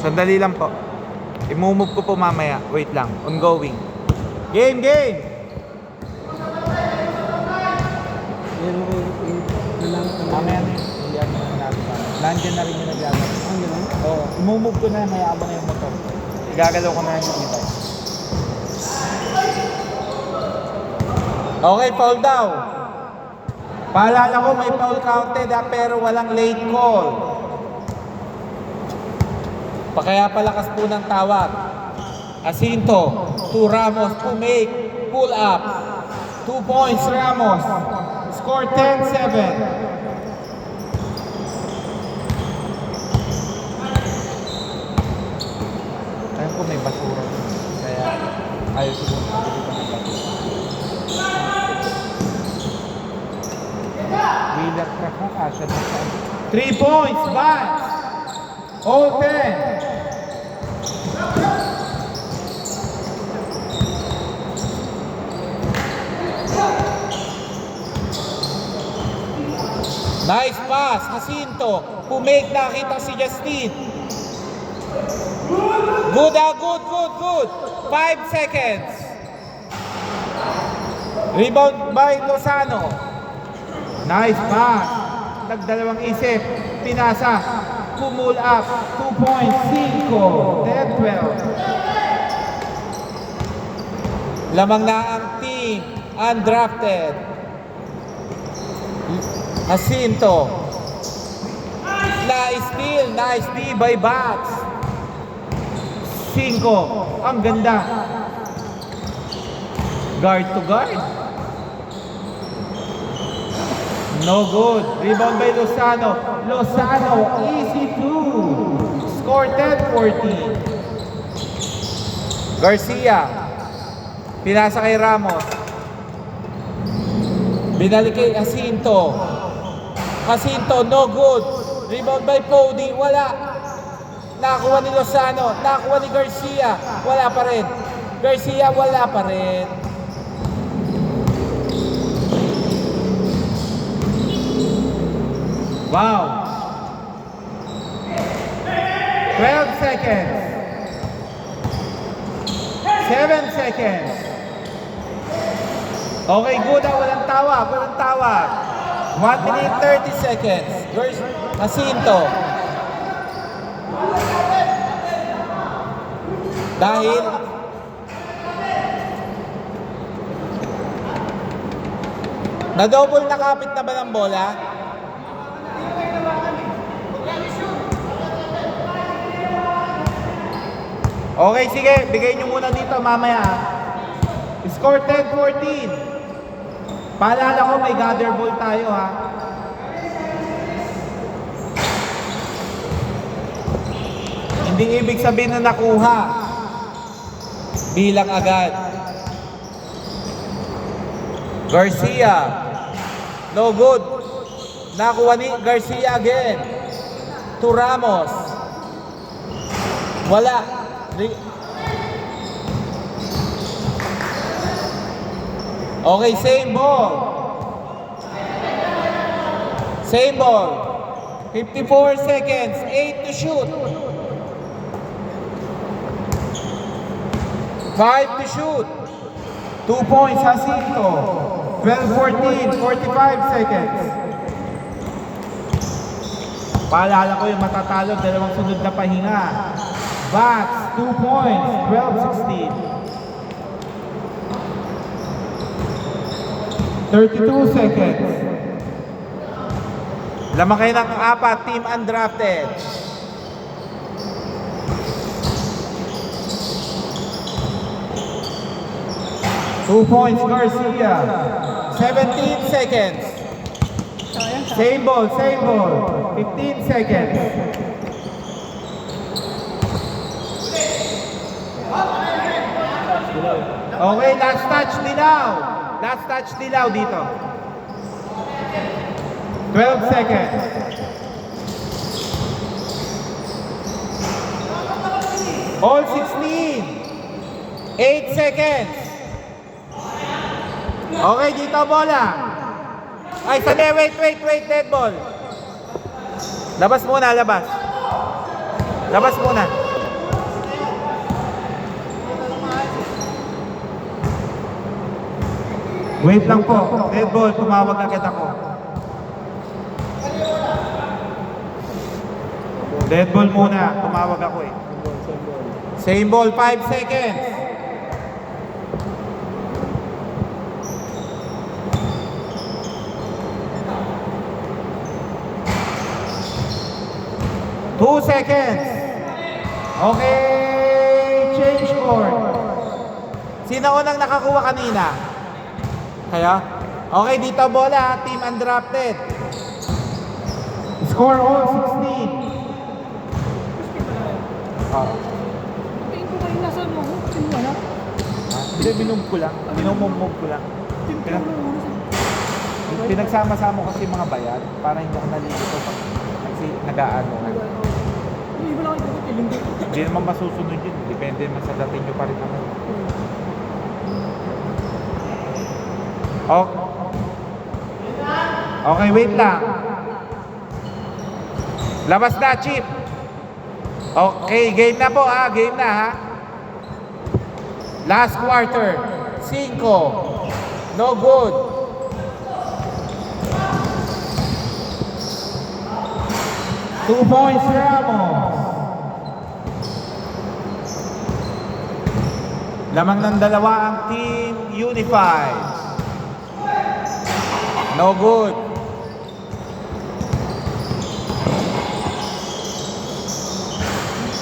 Sandali lang po. I-move ko po mamaya. Wait lang. Ongoing. Game, game! Mamaya na yun. Nandiyan na rin yung naglalaro. Oo. I-move ko na may abang yung motor. Igagalaw ko na yung iba. Okay, foul daw. Paalala ko may foul counted pero walang late call. Kaya palakas po ng tawag. Jacinto to Ramos to make pull up. 2 points Ramos. Score 10-7. Ayun ko may basura. Kaya ayaw siguro pagkita ng basura. Wheeler truck na kasya na siya. 3 points, Vance! All 10! Nice pass, Jacinto. Pumake nakita si Justin. Good, good. 5 seconds. Rebound by Lozano. Nice pass. Nagdalawang isip. Pinasa. Pumul up. 2 points. 5. 10-12. Lamang na ang team. Undrafted. Jacinto. Nice D by Bats. 5. Ang ganda. Guard to guard. No good. Rebound by Lozano. Easy 2. Score 10-14. Garcia. Pinasa kay Ramos. Binalik kay Jacinto. No good. Rebound by Pody. Wala. Nakakuha ni Lozano. Nakakuha ni Garcia. Wala pa rin. Wala pa rin. Wow. 12 seconds. 7 seconds. Okay, good. Walang tawag. 1 minute 30 seconds. Jacinto. Dahil na-double nakapit na ba ng bola? Okay, sige. Bigay nyo muna dito mamaya. Score 10-14. Paalala ko may gather ball tayo ha. Hindi ibig sabihin na nakuha. Bilang agad. Garcia. No good. Nakuha ni Garcia again. To Ramos. Wala. Okay, same ball. 54 seconds. 8 to shoot. 5 to shoot. 2 points, Jacinto. 12-14. 45 seconds. Paalala ko yung matatalo. Dalawang sunod na pahinga. Bats, 2 points. 12-16. 32 seconds. Lamang kayo ng 4, team undrafted. Two points, Garcia. 17 seconds. Same ball. 15 seconds. Okay, last touch, Dilaw dito. 12 seconds. All 16. 8 seconds. Okay, dito bola. Ay, sabi, wait, dead ball. Labas muna. Wait lang po. Red ball, tumawag agad ako. Red ball muna, tumawag ako eh. Same ball, 5 seconds. Two seconds. Okay, change court. Sino unang nakakuha kanina? Kaya? Okay, dito bola, team undrafted. Score all 16. Oh. Tingin ko kayo nasa mo. Tingin mo na. Hindi, binumog ko lang. Binumog ko lang. Pinagsama-sama ko kasi mga bayan para hindi ako nalilito pag nag-aano. Yung iba lang ito, tiling dito. Hindi naman masusunod yun. Depende naman sa dating nyo pa rin naman. Okay. Okay, wait lang. Labas na, Chip. Okay, game na po ha. Game na ha. Last quarter. 5. No good. Two points, Ramos. Lamang ng dalawa ang Team Unified. No good.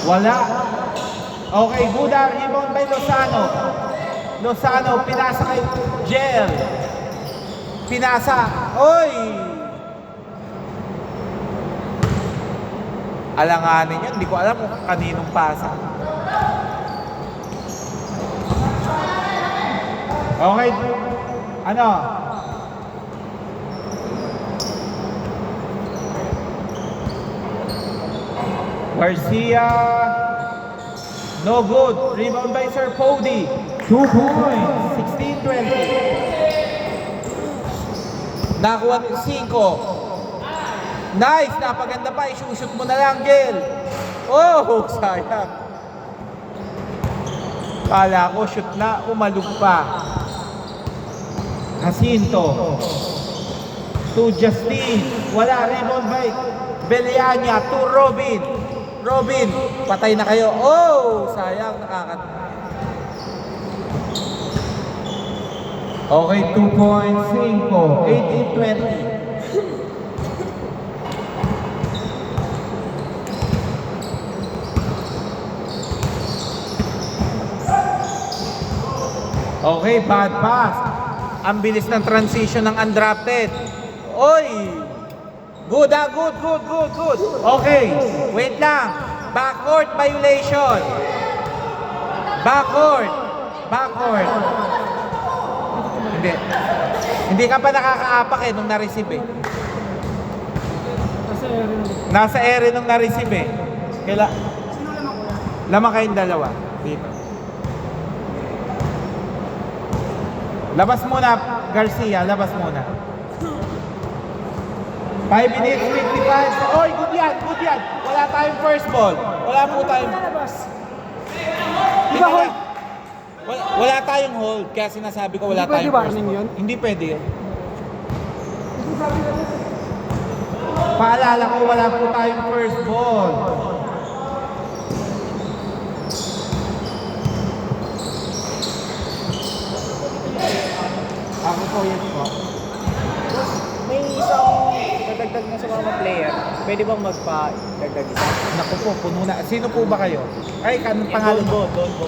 Wala. Okay, Buda, rebound by Lozano. Lozano, pinasa kay Jel. Pinasa. Oy! Alanganin yun. Hindi ko alam kung kaninong pasa. Okay. Ano? Garcia. No good. Rebound by Sir Pody. 2 points. 16-20. Nakuha 5. Nice. Napaganda pa. Isushoot mo na lang, Gel. Oh, sayang. Kala ko shoot na. Umalog pa. Jacinto. To Justin. Wala. Rebound by Beliania. To Robin. Robin, patay na kayo. Oh, sayang, nakakat. Okay, 2 points, 5, 18-20. Okay, bad pass. Ang bilis ng transition ng undrafted. Oy! Good, good. Okay, wait lang. Backcourt violation. Backcourt. Hindi. Hindi ka pa nakakaapak nung na-receive eh. Nasa ere nung na-receive eh. Lamang kayong dalawa. Dito. Labas muna, Garcia. Labas muna. 5 minutes, 55. Oy, good yan. Wala tayong first ball. Wala po tayong... Diba hold? Wala tayong hold. Kaya sinasabi ko wala tayong first ball. Hindi pwede yun. Paalala ko, wala po tayong first ball. Ako po, yes po. May isang dadagdag na sa mga player. Pwede bang magpa-dagdag isa? Naku po, puno na. Sino po ba kayo? Ay, kanong pangalan mo? Don po.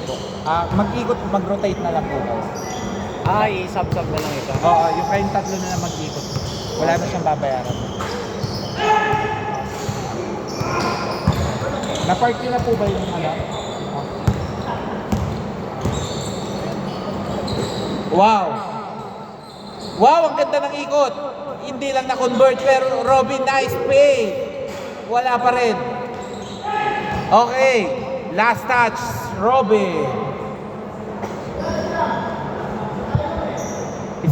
Mag-ikot, mag-rotate na lang po kayo. I-sub-sub na lang isa. Oo, yung kayong tatlo na mag-ikot. Wala na siyang babayaran. Na-park nyo na po ba yung ano? Wow! Wow, ang ganda ng ikot! Hindi lang na-convert, pero Robin, nice play! Wala pa rin. Okay, last touch, Robin.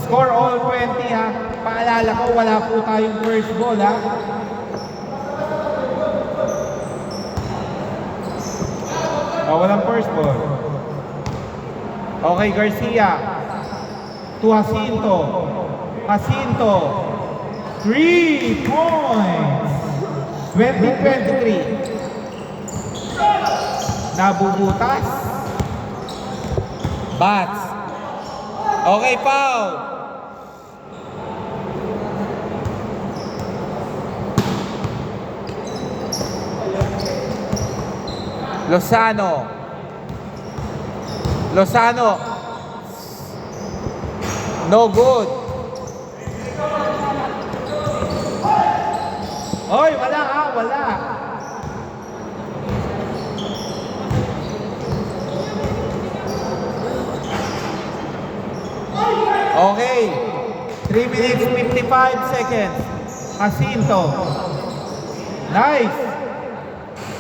Score all 20 ha. Paalala ko, wala po tayong first ball ha. Walang first ball. Okay, Garcia. to Jacinto. Jacinto. 3 points. 20-23. Nabubutas. Bats. Okay, foul. Lozano. Lozano. No good. Oy, wala ha, wala. Okay. 3 minutes 55 seconds. Jacinto. Nice.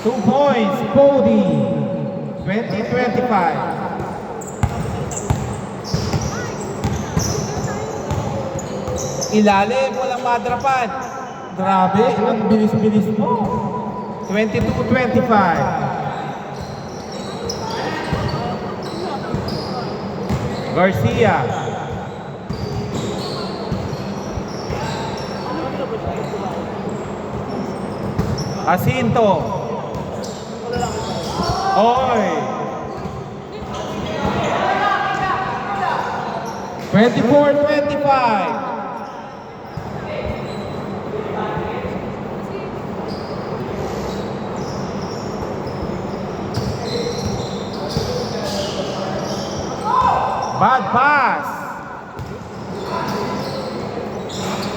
2 points. Cody. 20-25. Ilalim, walang madrapan. Grabe, ang bilis-bilis mo. 22-25. Garcia. Jacinto. Oy. 24-25. Bad pass.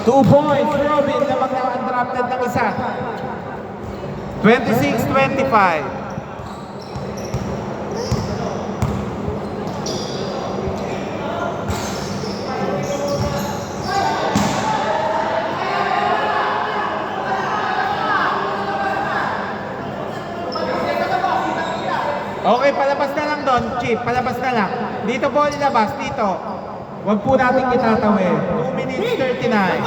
2 points. Robin na mag-undrafted ng isa. 26-25. Okay, palabas na lang doon, Chip. Palabas na lang. Dito po ilabas, dito. Huwag po natin itatawid. 2 minutes 39.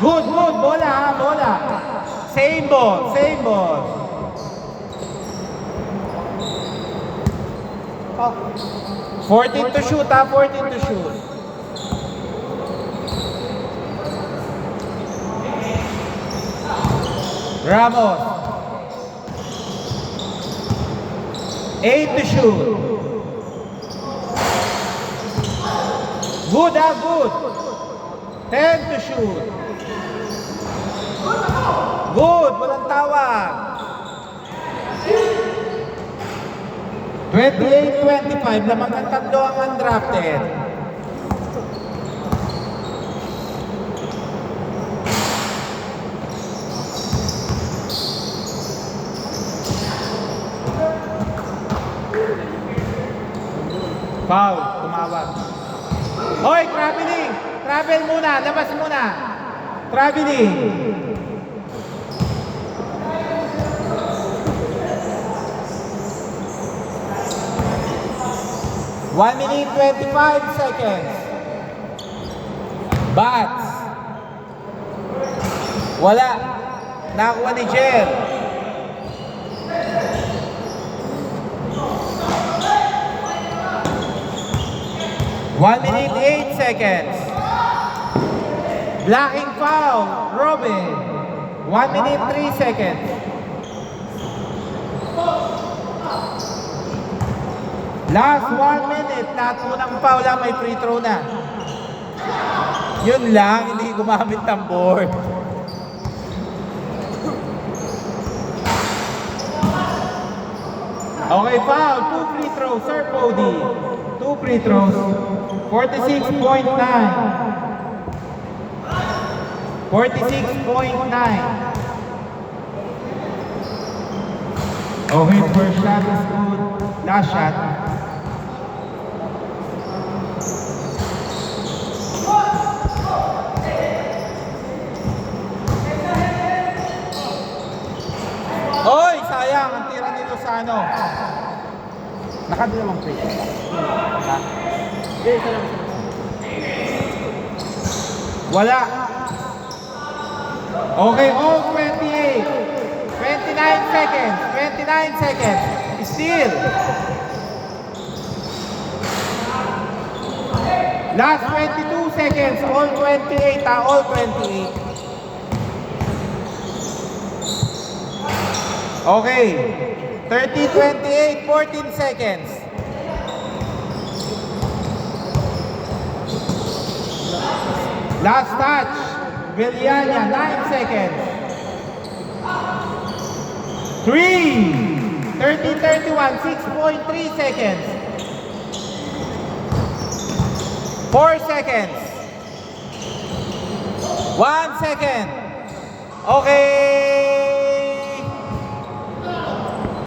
Good, good. Bola ha, bola. Same ball, same ball. 14 to shoot ha, 14 to shoot. Ramos. 8 to shoot. Good ha, good. 10 to shoot. Good, walang tawag. 28-25, lamang ang tatlo ang undrafted. Foul, tumawag. Hoy, traveling! Travel muna, labas muna. Traveling. One minute 25 seconds. Bats. Wala. Nakuha ni Jer. One minute 8 seconds. Blocking foul. Robin. 1 minute 3 seconds. Last 1 minute, lahat po ng foul lang, may free throw na. Yun lang, hindi gumamit ng board. Okay, foul. 2 free throws, Sir Cody. 2 free throws. 46.9. 46.9. Okay, first shot is good. Last shot. Hoy, sayang ang tira ni Lozano. Nakadalawang free throw. Ha? Isa lang. Wala. Okay, all 28. 29 seconds. 29 seconds. Still. Last 22 seconds. All 28. All 28. Okay. 30-28. 14 seconds. Last touch. Villania, 9 seconds. 3. 30-31, 6.3 seconds. 4 seconds. 1 second. Okay.